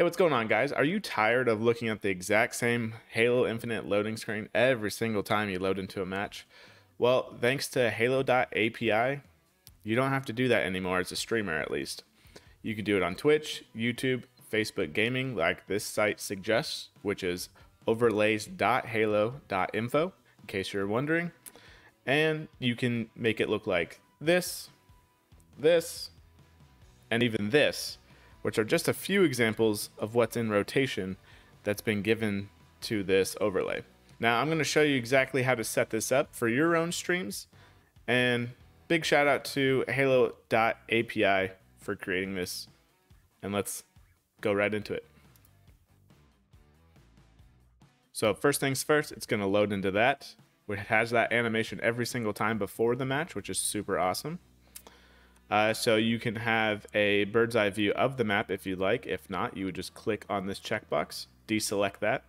Hey, what's going on, guys? Are you tired of looking at the exact same Halo Infinite loading screen every single time you load into a match? Well, thanks to Halo.api, you don't have to do that anymore as a streamer, at least. You can do it on Twitch, YouTube, Facebook Gaming, like this site suggests, which is overlays.halo.info, in case you're wondering. And you can make it look like this, and even this, which are just a few examples of what's in rotation that's been given to this overlay. Now I'm going to show you exactly how to set this up for your own streams, and big shout out to Halo.api for creating this, and let's go right into it. So first things first, it's going to load into that, which has that animation every single time before the match, which is super awesome. So you can have a bird's eye view of the map if you'd like. If not, you would just click on this checkbox, deselect that.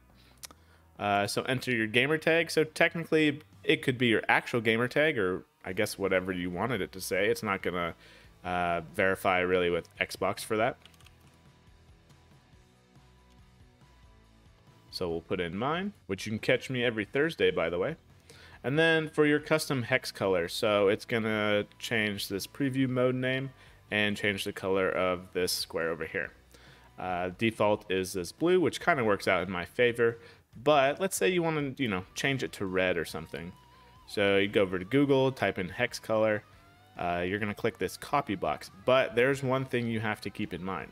So enter your gamer tag. So technically, it could be your actual gamer tag, or I guess whatever you wanted it to say. It's not going to verify really with Xbox for that. So we'll put in mine, which you can catch me every Thursday, by the way. And then for your custom hex color, so it's going to change this preview mode name and change the color of this square over here. Default is this blue, which kind of works out in my favor. But let's say you want to, change it to red or something. So you go over to Google, type in hex color. You're going to click this copy box. But there's one thing you have to keep in mind.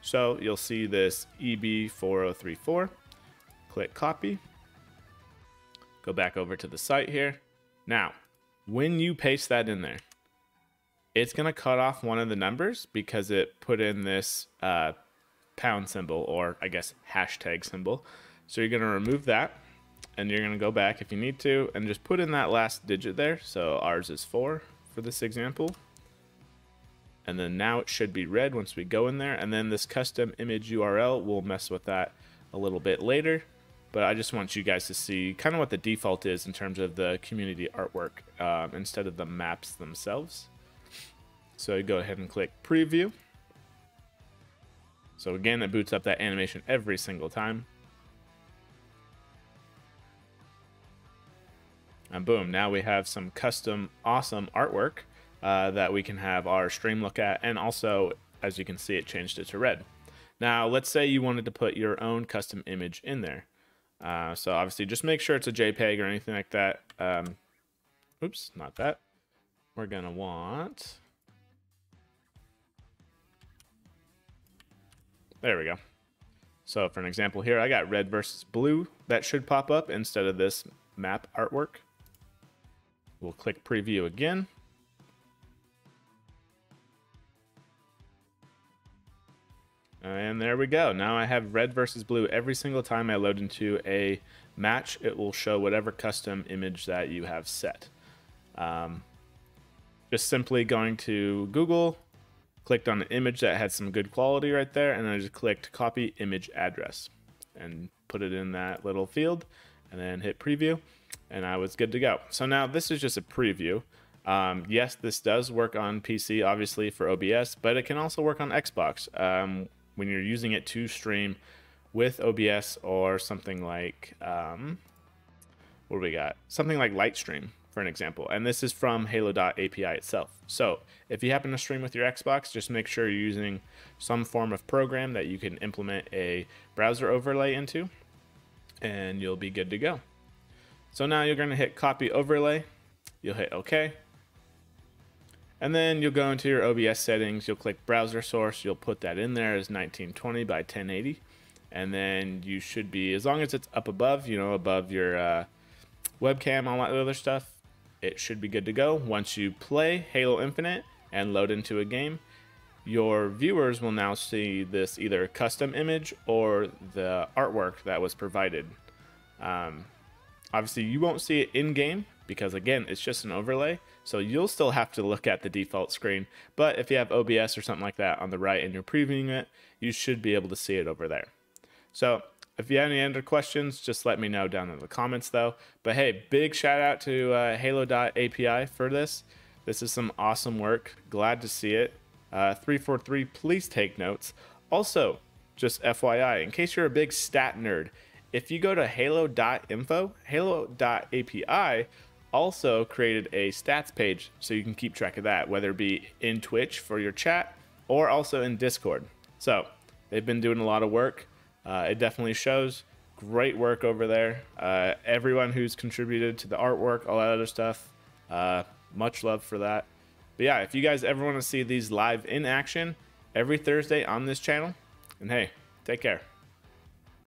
So you'll see this EB4034. Click copy. Go back over to the site here. Now, when you paste that in there, it's going to cut off one of the numbers because it put in this pound symbol, or I guess hashtag symbol. So you're going to remove that, and you're going to go back if you need to and just put in that last digit there. So ours is 4 for this example. And then now it should be red once we go in there. And then this custom image URL, we'll mess with that a little bit later. But I just want you guys to see kind of what the default is in terms of the community artwork instead of the maps themselves. So you go ahead and click preview. So again, it boots up that animation every single time. And boom, now we have some custom awesome artwork that we can have our stream look at. And also, as you can see, it changed it to red. Now, let's say you wanted to put your own custom image in there. So obviously just make sure it's a JPEG or anything like that. Oops, not that. We're going to want... There we go. So for an example here, I got red versus blue. That should pop up instead of this map artwork. We'll click preview again. And there we go. Now I have red versus blue. Every single time I load into a match, it will show whatever custom image that you have set. Just simply going to Google, clicked on an image that had some good quality right there, and I just clicked copy image address and put it in that little field, and then hit preview, and I was good to go. So now this is just a preview. Yes, this does work on PC, obviously, for OBS, but it can also work on Xbox. When you're using it to stream with OBS or something like, what do we got? Something like Lightstream, for an example. And this is from Halo.api itself. So if you happen to stream with your Xbox, just make sure you're using some form of program that you can implement a browser overlay into, and you'll be good to go. So now you're going to hit copy overlay. You'll hit OK. And then you'll go into your OBS settings, you'll click browser source, you'll put that in there as 1920 by 1080. And then you should be, as long as it's up above, above your webcam, all that other stuff, it should be good to go. Once you play Halo Infinite and load into a game, your viewers will now see this either custom image or the artwork that was provided. Obviously, you won't see it in-game because, again, it's just an overlay. So you'll still have to look at the default screen. But if you have OBS or something like that on the right and you're previewing it, you should be able to see it over there. So if you have any other questions, just let me know down in the comments, though. But hey, big shout out to Halo.api for this. This is some awesome work. Glad to see it. 343, please take notes. Also, just FYI, in case you're a big stat nerd, if you go to halo.info, halo.api also created a stats page so you can keep track of that, whether it be in Twitch for your chat or also in Discord. So they've been doing a lot of work. It definitely shows. Great work over there. Everyone who's contributed to the artwork, all that other stuff, much love for that. But yeah, if you guys ever want to see these live in action every Thursday on this channel, and hey, take care.